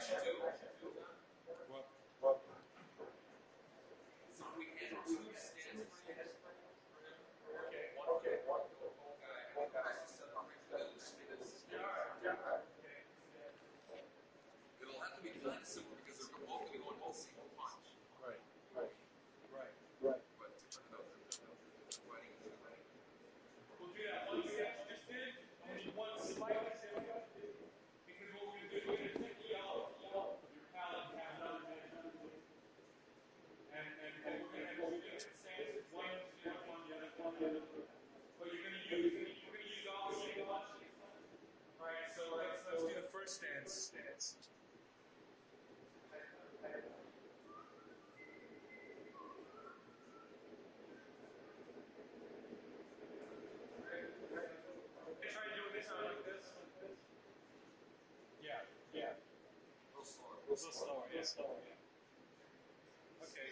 should do? What? So if we had two stance frames for him, Okay. one guy, one guy, set up frames together, just make this. Yeah. It'll have to be kind of similar because they're both going to go in one single punch. Right. But different enough that they're fighting each other. We'll do that one stance just did, only one slight step. Because what we're going to do is we're going to take the yellow of your palette and have another edge. And we're going to have two different stances. One is the other. But you're going to use all the same punch. Alright, so let's do the first stance. Try doing this on like this. Yeah. A little slower. Yeah. Okay.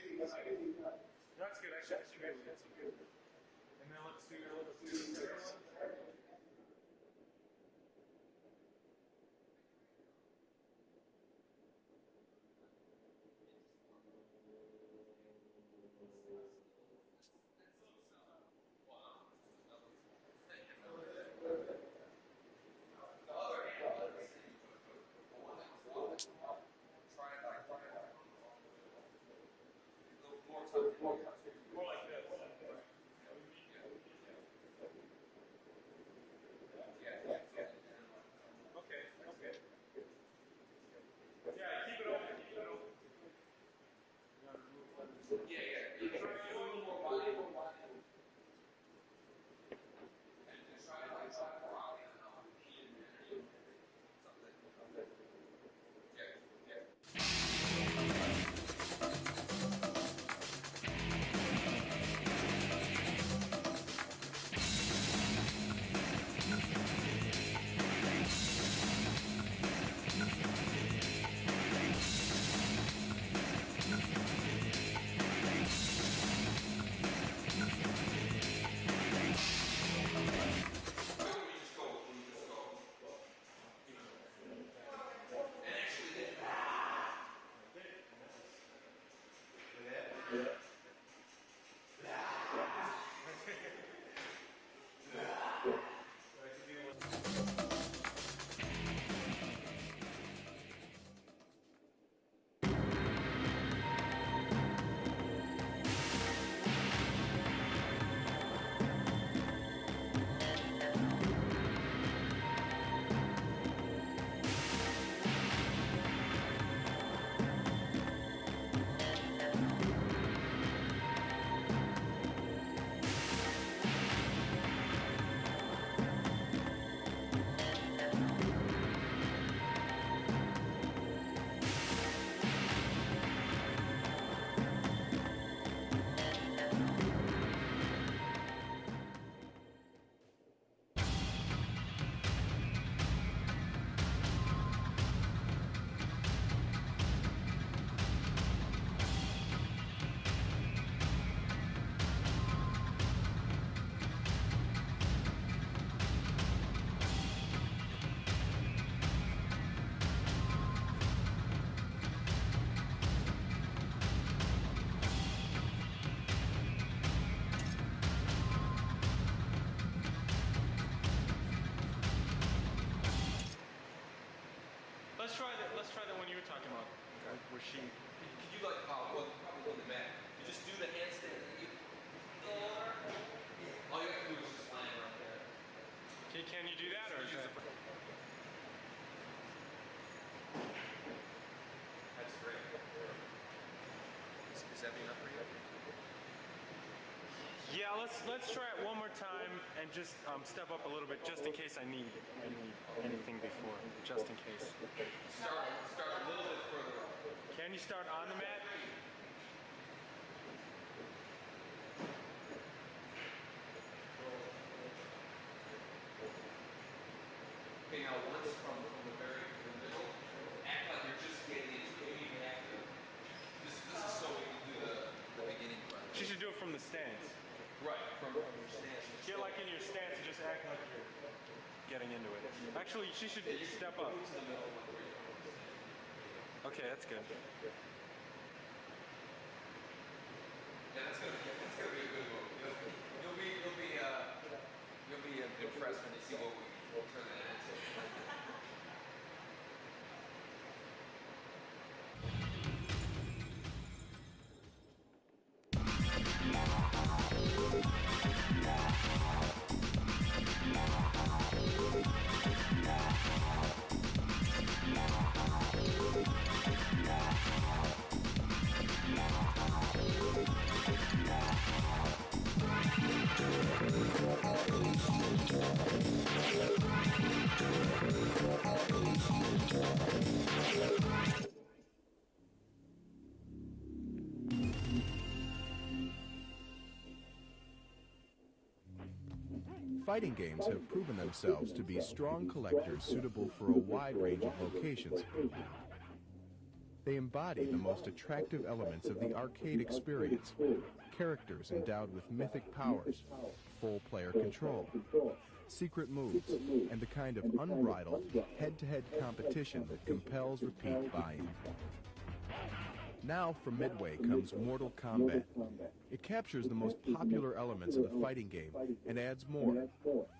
That's good. I should be able to get some good. And then let's do the second one. More like this. Okay. Yeah, keep it open. Yeah. You try to do a little more body. And try to rock it out. Something. Yeah. Let's try the one you were talking about. Okay. Where she. Could you like probably on the mat? You just do the handstand. All you have to do is just land right there. Can you do that or? That's great. Is that enough for you? Yeah, let's try it one more time and just step up a little bit, just in case I need anything before, just in case. Start a little bit further up. Can you start on the mat? Okay, now once from the middle, act like you're just getting into it. You even have to. This is so we can do the beginning part. She should do it from the stance. Right, from your stance. Get like in your stance and just act like you're getting into it. Actually, she should step up. Okay, that's good. Yeah, that's gonna be a good move. You'll be impressed when you see what we'll turn that into. Fighting games have proven themselves to be strong collectors suitable for a wide range of locations. They embody the most attractive elements of the arcade experience: characters endowed with mythic powers, full player control, secret moves, and the kind of unbridled, head-to-head competition that compels repeat buy-in. Now from Midway comes Mortal Kombat. It captures the most popular elements of the fighting game and adds more.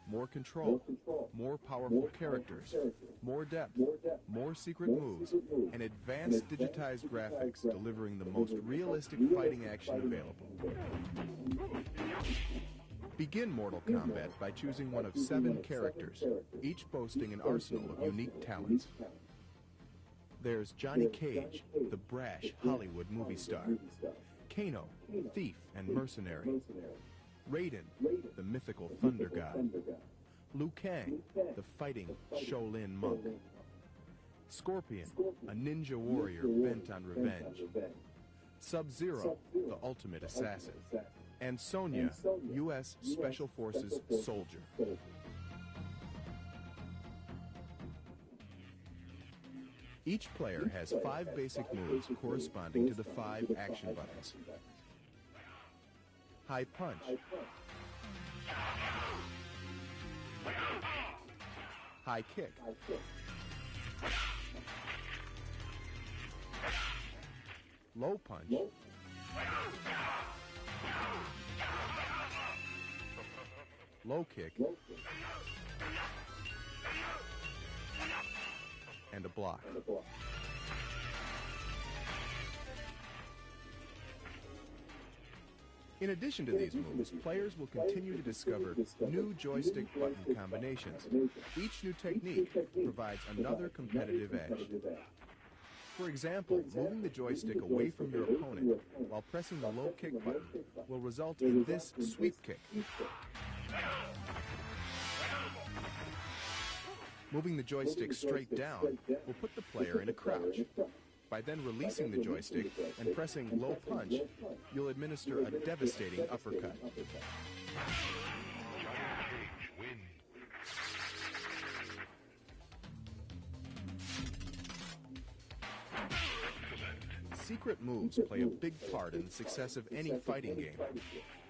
More control, more powerful characters, more depth, more secret moves, and advanced digitized graphics delivering the most realistic fighting action available. Begin Mortal Kombat by choosing one of 7 characters, each boasting an arsenal of unique talents. There's Johnny Cage, the brash Hollywood movie star. Kano, thief and mercenary. Raiden, the mythical thunder god. Liu Kang, the fighting Shaolin monk. Scorpion, a ninja warrior bent on revenge. Sub-Zero, the ultimate assassin. And Sonya, U.S. Special Forces soldier. Each player has 5 basic moves corresponding to the 5 action buttons. High punch. High kick. Low punch. Low kick. And a block. In addition to these moves, players will continue to discover new joystick button combinations. Each new technique provides another competitive edge. For example, moving the joystick away from your opponent while pressing the low kick button will result in this sweep kick. Moving the joystick straight down will put the player in a crouch. By then releasing the joystick and pressing low punch, you'll administer a devastating uppercut. Secret moves play a big part in the success of any fighting game.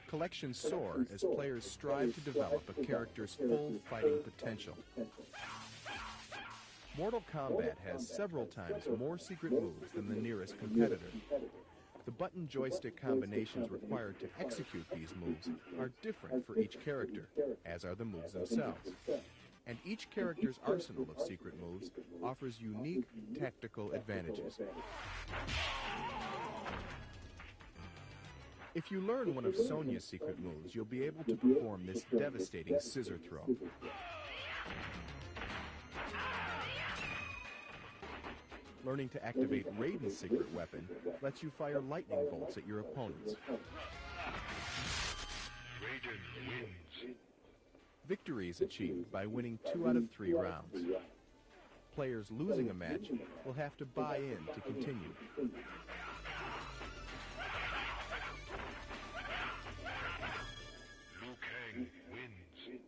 Collections soar as players strive to develop a character's full fighting potential. Mortal Kombat has several times more secret moves than the nearest competitor. The button joystick combinations required to execute these moves are different for each character, as are the moves themselves. And each character's arsenal of secret moves offers unique tactical advantages. If you learn one of Sonya's secret moves, you'll be able to perform this devastating scissor throw. Learning to activate Raiden's secret weapon lets you fire lightning bolts at your opponents. Raiden wins. Victory is achieved by winning 2 out of 3 rounds. Players losing a match will have to buy in to continue. Liu Kang wins.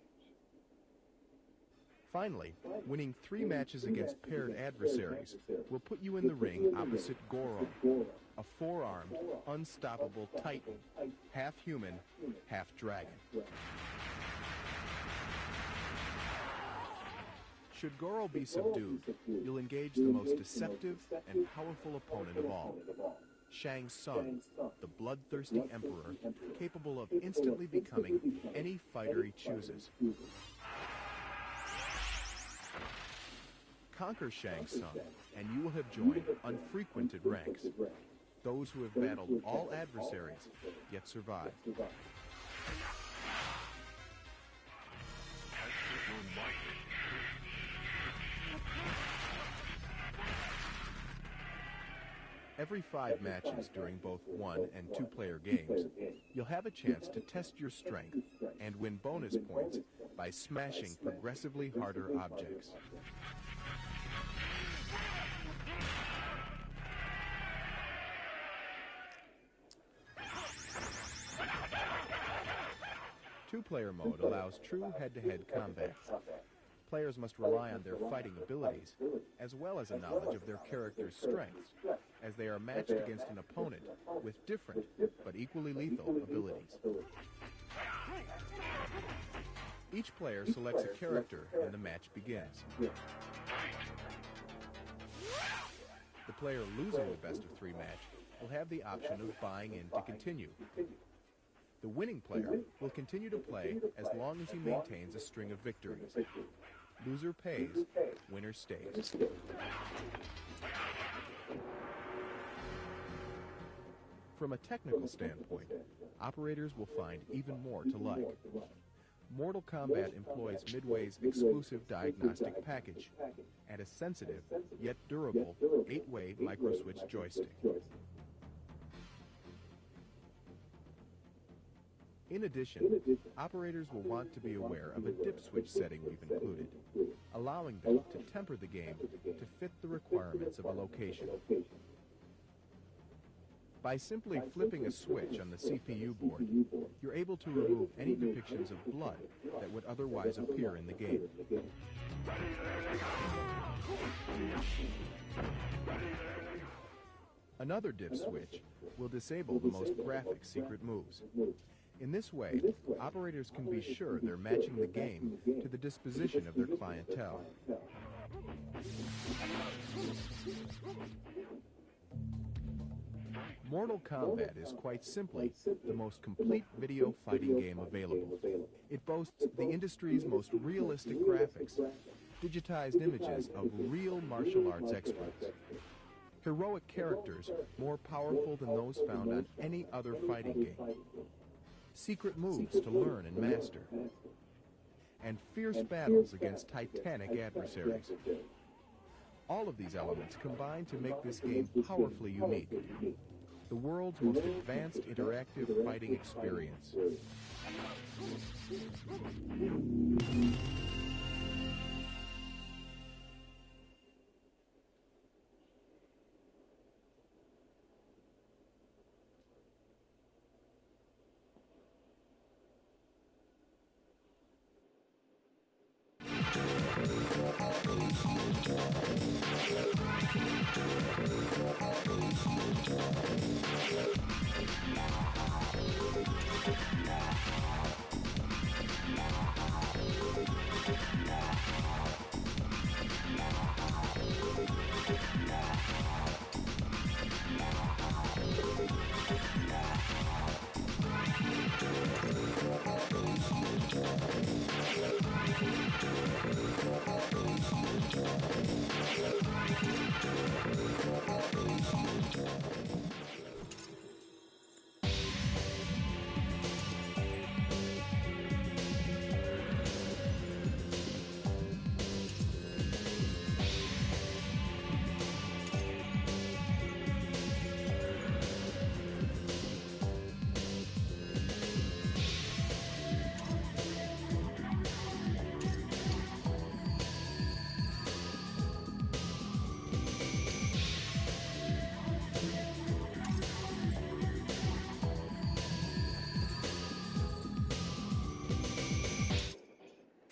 Finally, winning 3 matches against paired adversaries will put you in the ring opposite Goro, a 4-armed, unstoppable titan, half human, half dragon. Should Goro be subdued, you'll engage the most deceptive and powerful opponent of all, Shang Tsung, the bloodthirsty emperor capable of instantly becoming any fighter he chooses. Conquer Shang Tsung, and you will have joined unfrequented ranks, those who have battled all adversaries, yet survived. Test your might. Every 5 matches during both 1- and 2-player games, you'll have a chance to test your strength and win bonus points by smashing progressively harder objects. Two-player mode allows true head-to-head combat. Players must rely on their fighting abilities, as well as a knowledge of their character's strengths, as they are matched against an opponent with different, but equally lethal, abilities. Each player selects a character and the match begins. The player losing the best-of-3 match will have the option of buying in to continue. The winning player will continue to play as long as he maintains a string of victories. Loser pays, winner stays. From a technical standpoint, operators will find even more to like. Mortal Kombat employs Midway's exclusive diagnostic package and a sensitive, yet durable, 8-way microswitch joystick. In addition, operators will want to be aware of a dip switch setting we've included, allowing them to temper the game to fit the requirements of a location. By simply flipping a switch on the CPU board, you're able to remove any depictions of blood that would otherwise appear in the game. Another dip switch will disable the most graphic secret moves. In this way, operators can be sure they're matching the game to the disposition of their clientele. Mortal Kombat is quite simply the most complete video fighting game available. It boasts the industry's most realistic graphics, digitized images of real martial arts experts, heroic characters more powerful than those found on any other fighting game, secret moves to learn and master, and fierce battles against titanic adversaries. All of these elements combine to make this game powerfully unique, the world's most advanced interactive fighting experience.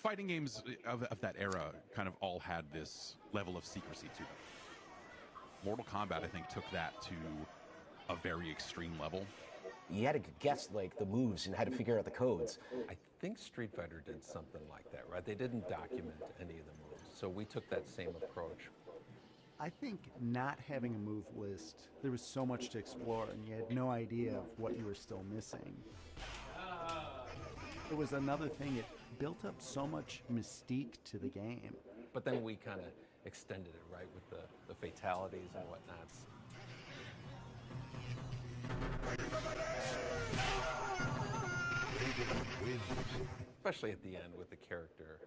Fighting games of that era kind of all had this level of secrecy to them. Mortal Kombat, I think, took that to a very extreme level. You had to guess like the moves and had to figure out the codes. I think Street Fighter did something like that, right? They didn't document any of the moves. So we took that same approach. I think not having a move list, there was so much to explore, and you had no idea of what you were still missing. It was another thing, it built up so much mystique to the game. But then we kind of extended it, right, with the fatalities and whatnots. Especially at the end with the character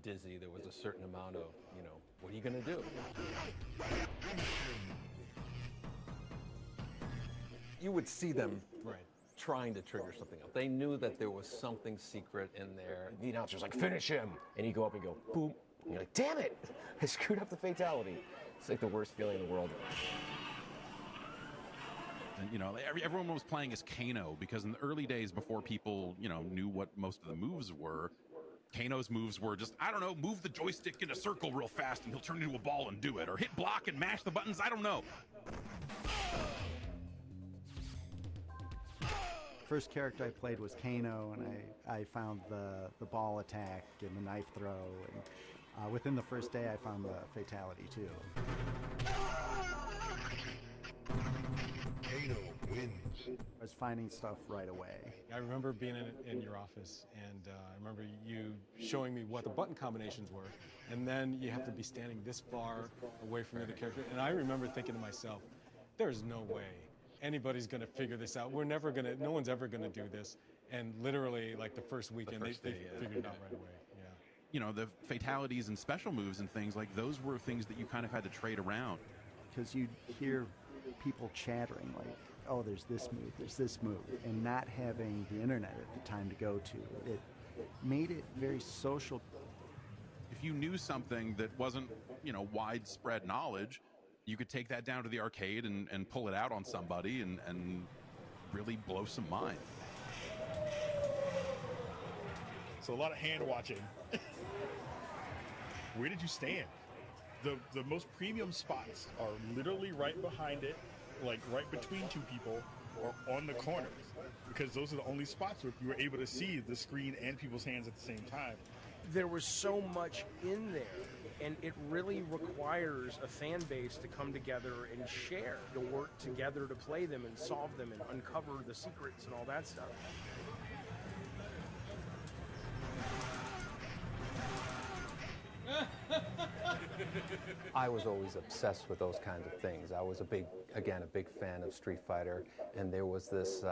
Dizzy, there was a certain amount of, what are you going to do? You would see them trying to trigger something else. They knew that there was something secret in there. The announcer's like, finish him! And you go up and go, boom. And you're like, damn it! I screwed up the fatality. It's like the worst feeling in the world. And, everyone was playing as Kano because in the early days before people, knew what most of the moves were, Kano's moves were just, I don't know, move the joystick in a circle real fast and he'll turn into a ball and do it. Or hit block and mash the buttons, I don't know. First character I played was Kano, and I found the ball attack and the knife throw, and within the first day I found the fatality too. Kano wins. I was finding stuff right away. I remember being in your office, and I remember you showing me what the button combinations were, and then you have to be standing this far away from the other character, and I remember thinking to myself, there's no way anybody's going to figure this out. No one's ever going to do this. And literally, like the first weekend, they figured it out right away. Yeah. The fatalities and special moves and things, like those were things that you kind of had to trade around. Because you'd hear people chattering like, oh, there's this move, and not having the internet at the time to go to. It made it very social. If you knew something that wasn't, widespread knowledge, you could take that down to the arcade and pull it out on somebody and really blow some mind. So a lot of hand watching. Where did you stand? The most premium spots are literally right behind it, like right between two people, or on the corners, because those are the only spots where you were able to see the screen and people's hands at the same time. There was so much in there, and it really requires a fan base to come together and share, to work together to play them and solve them and uncover the secrets and all that stuff. I was always obsessed with those kinds of things. I was a big fan of Street Fighter, and there was this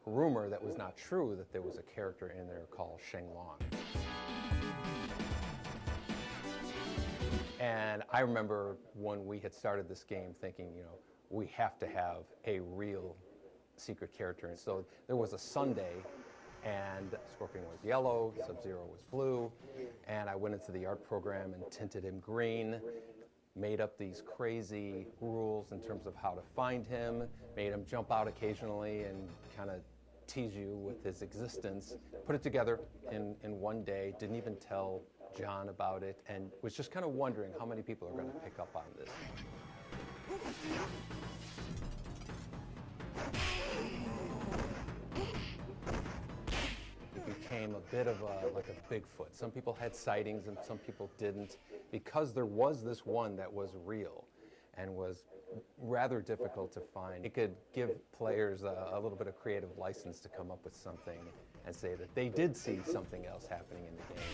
rumor that was not true, that there was a character in there called Sheng Long. And I remember when we had started this game thinking, we have to have a real secret character. And so there was a Sunday, and Scorpion was yellow, Sub-Zero was blue, and I went into the art program and tinted him green, made up these crazy rules in terms of how to find him, made him jump out occasionally and kind of tease you with his existence, put it together in one day, didn't even tell John about it, and was just kind of wondering how many people are going to pick up on this. It became a bit of like a Bigfoot. Some people had sightings and some people didn't, because there was this one that was real and was rather difficult to find. It could give players a little bit of creative license to come up with something and say that they did see something else happening in the game.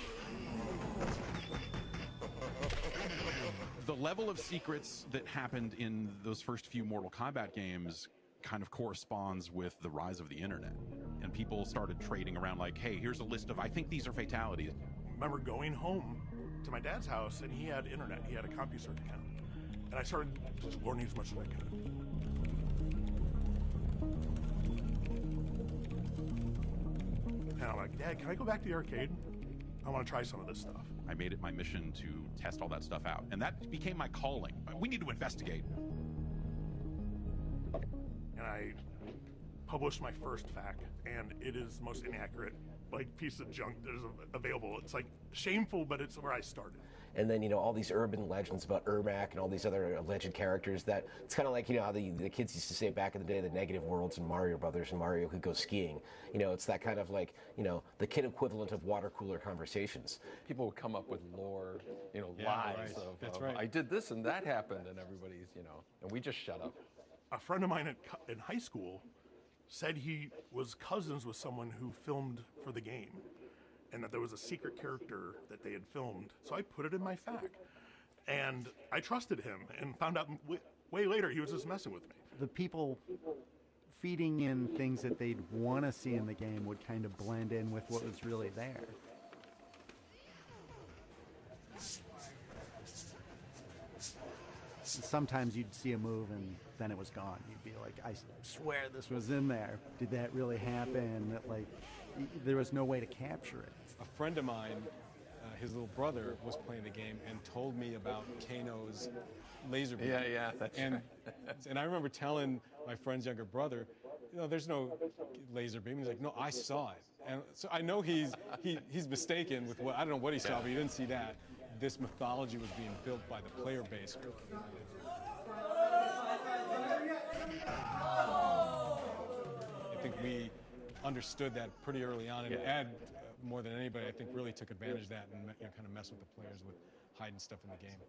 The level of secrets that happened in those first few Mortal Kombat games kind of corresponds with the rise of the internet. And people started trading around like, hey, here's a list of, I think these are fatalities. I remember going home to my dad's house, and he had internet. He had a CompuServe account. And I started just learning as much as I could. And I'm like, Dad, can I go back to the arcade? I want to try some of this stuff. I made it my mission to test all that stuff out. And that became my calling. We need to investigate. And I published my first FAQ, and it is the most inaccurate piece of junk that is available. It's like shameful, but it's where I started. and then all these urban legends about Ermac and all these other alleged characters. That it's kind of like how the kids used to say back in the day, the negative worlds in Mario Brothers and Mario could go skiing. It's that kind of like the kid equivalent of water cooler conversations. People would come up with lore, Yeah, lies right. That's of right. I did this and that happened, and everybody's and we just shut up. A friend of mine in high school said he was cousins with someone who filmed for the game, and that there was a secret character that they had filmed. So I put it in my FAQ, and I trusted him, and found out way later he was just messing with me. The people feeding in things that they'd want to see in the game would kind of blend in with what was really there. Sometimes you'd see a move and then it was gone. You'd be like, I swear this was in there. Did that really happen? Like, there was no way to capture it. A friend of mine, his little brother was playing the game and told me about Kano's laser beam. Yeah, that's right. And I remember telling my friend's younger brother, there's no laser beam. He's like, no, I saw it. And so I know he's mistaken with what, I don't know what he saw, but he didn't see that. This mythology was being built by the player base. I think we understood that pretty early on, and Ed, more than anybody, I think really took advantage of that and kind of messed with the players with hiding stuff in the game.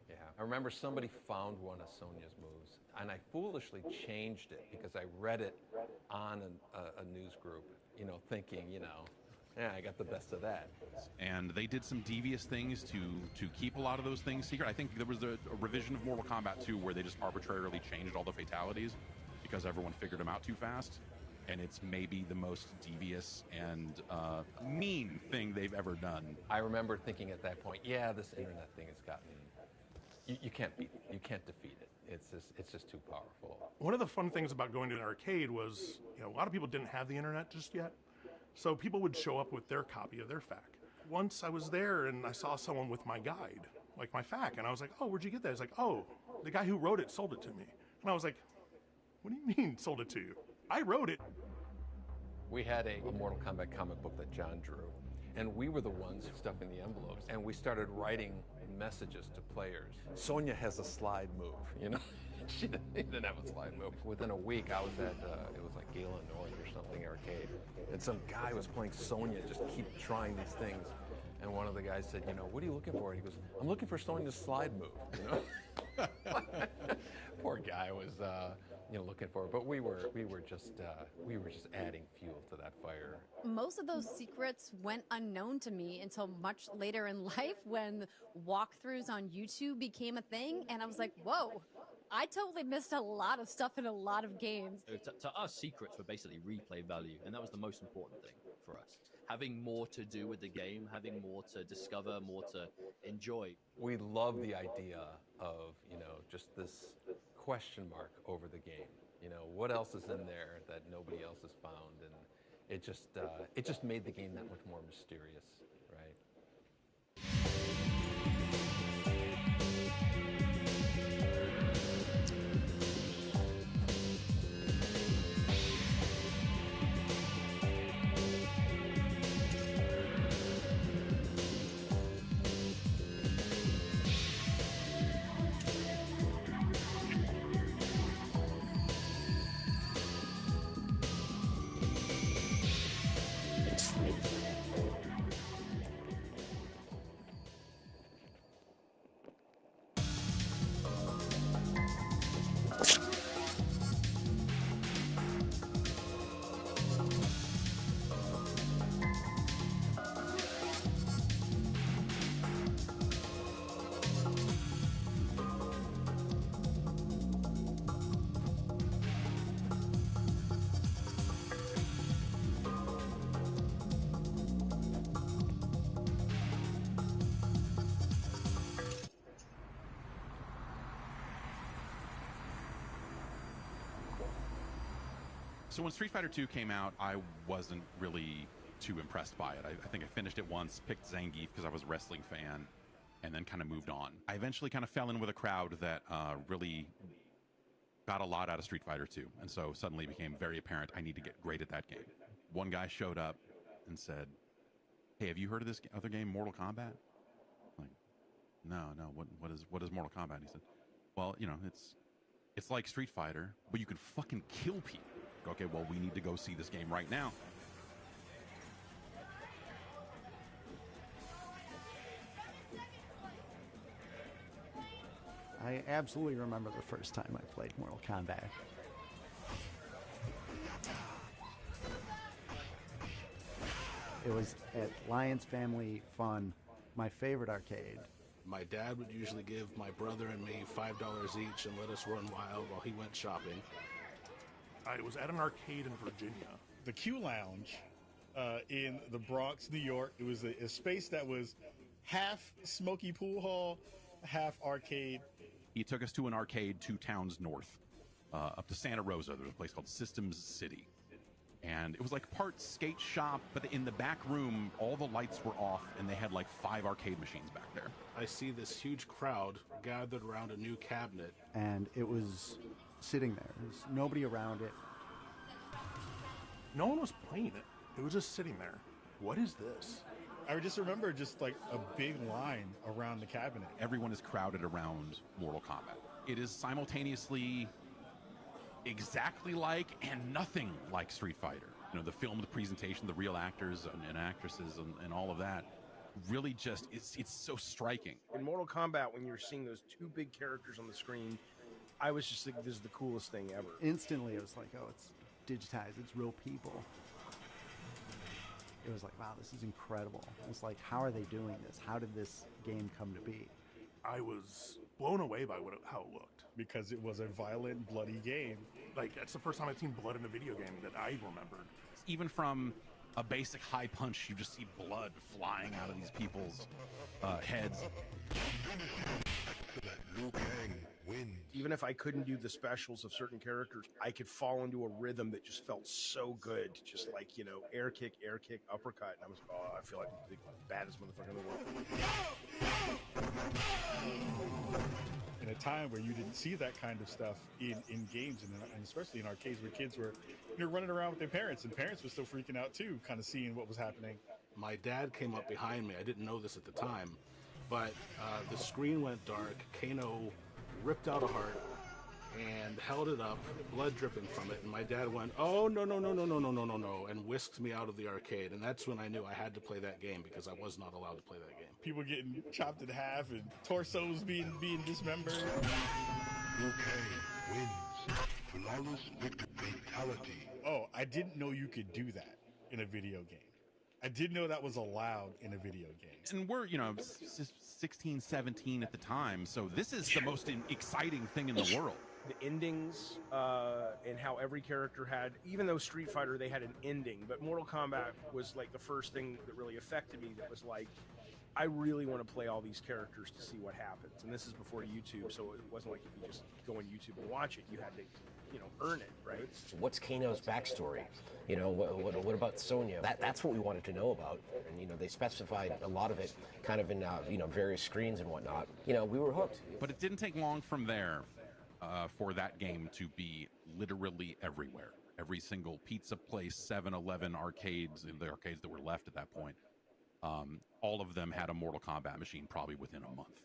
Yeah, I remember somebody found one of Sonya's moves, and I foolishly changed it because I read it on a news group, thinking, yeah, I got the best of that. And they did some devious things to keep a lot of those things secret. I think there was a revision of Mortal Kombat 2 where they just arbitrarily changed all the fatalities because everyone figured them out too fast. And it's maybe the most devious and mean thing they've ever done. I remember thinking at that point, yeah, this internet thing has gotten, you can't beat it. You can't defeat it. It's just too powerful. One of the fun things about going to an arcade was, a lot of people didn't have the internet just yet. So people would show up with their copy of their FAQ. Once I was there and I saw someone with my guide, like my FAQ, and I was like, oh, where'd you get that? He's like, oh, the guy who wrote it sold it to me. And I was like, what do you mean sold it to you? I wrote it. We had a Mortal Kombat comic book that John drew, and we were the ones stuffing the envelopes, and we started writing messages to players. Sonya has a slide move, She didn't have a slide move. Within a week, I was at, it was like Galen North or something arcade, and some guy was playing Sonya, just keep trying these things. And one of the guys said, what are you looking for? And he goes, I'm looking for Sonya's slide move, Poor guy was, looking for it. But we were just adding fuel to that fire. Most of those secrets went unknown to me until much later in life when walkthroughs on YouTube became a thing, and I was like, whoa. I totally missed a lot of stuff in a lot of games. To us, secrets were basically replay value, and that was the most important thing for us. Having more to do with the game, having more to discover, more to enjoy. We love the idea of, just this question mark over the game. What else is in there that nobody else has found? And it just made the game that much more mysterious, right? So when Street Fighter 2 came out, I wasn't really too impressed by it. I think I finished it once, picked Zangief because I was a wrestling fan, and then kind of moved on. I eventually kind of fell in with a crowd that really got a lot out of Street Fighter 2, and so suddenly it became very apparent I need to get great at that game. One guy showed up and said, hey, have you heard of this other game, Mortal Kombat? Like, No. What is Mortal Kombat? He said, well, it's like Street Fighter, but you can fucking kill people. Okay, well, we need to go see this game right now. I absolutely remember the first time I played Mortal Kombat. It was at Lions Family Fun, my favorite arcade. My dad would usually give my brother and me $5 each and let us run wild while he went shopping. I was at an arcade in Virginia. The Q Lounge in the Bronx, New York. It was a space that was half smoky pool hall, half arcade. He took us to an arcade 2 towns north, up to Santa Rosa. There was a place called Systems City. And it was like part skate shop, but in the back room, all the lights were off, and they had like 5 arcade machines back there. I see this huge crowd gathered around a new cabinet. And it was sitting there. There was nobody around it. No one was playing it. It was just sitting there. What is this? I just remember just like a big line around the cabinet. Everyone is crowded around Mortal Kombat. It is simultaneously exactly like and nothing like Street Fighter. The film, the presentation, the real actors and actresses and all of that really just, it's so striking. In Mortal Kombat, when you're seeing those 2 big characters on the screen, I was just like, this is the coolest thing ever. Instantly, it was like, oh, it's digitized, it's real people. It was like, wow, this is incredible. It was like, how are they doing this? How did this game come to be? I was blown away by how it looked. Because it was a violent, bloody game. Like, that's the first time I'd seen blood in a video game that I remembered. Even from a basic high punch, you just see blood flying out of these people's heads. Liu Kang wins. Even if I couldn't do the specials of certain characters, I could fall into a rhythm that just felt so good. Just like, air kick, uppercut. And I was, I feel like I'm the baddest motherfucker in the world. In a time where you didn't see that kind of stuff in games, and especially in arcades where kids were running around with their parents, and parents were still freaking out too, kind of seeing what was happening. My dad came up behind me. I didn't know this at the time, but the screen went dark. Kano ripped out a heart and held it up, blood dripping from it, and my dad went, oh, no, and whisked me out of the arcade. And that's when I knew I had to play that game, because I was not allowed to play that game. People getting chopped in half and torsos being dismembered. Liu Kang wins. Flawless victory. Fatality. Oh, I didn't know you could do that in a video game. I didn't know that was allowed in a video game. And we're, 16, 17 at the time, so this is the most exciting thing in the world. The endings and how every character had, even though Street Fighter, they had an ending, but Mortal Kombat was like the first thing that really affected me, that was like, I really want to play all these characters to see what happens. And this is before YouTube, so it wasn't like you could just go on YouTube and watch it. You had to, earn it, right? So what's Kano's backstory? What about Sonya? That's what we wanted to know about. And, they specified a lot of it kind of in, various screens and whatnot. We were hooked. But it didn't take long from there for that game to be literally everywhere. Every single pizza place, 7-Eleven, arcades, and the arcades that were left at that point, all of them had a Mortal Kombat machine probably within a month.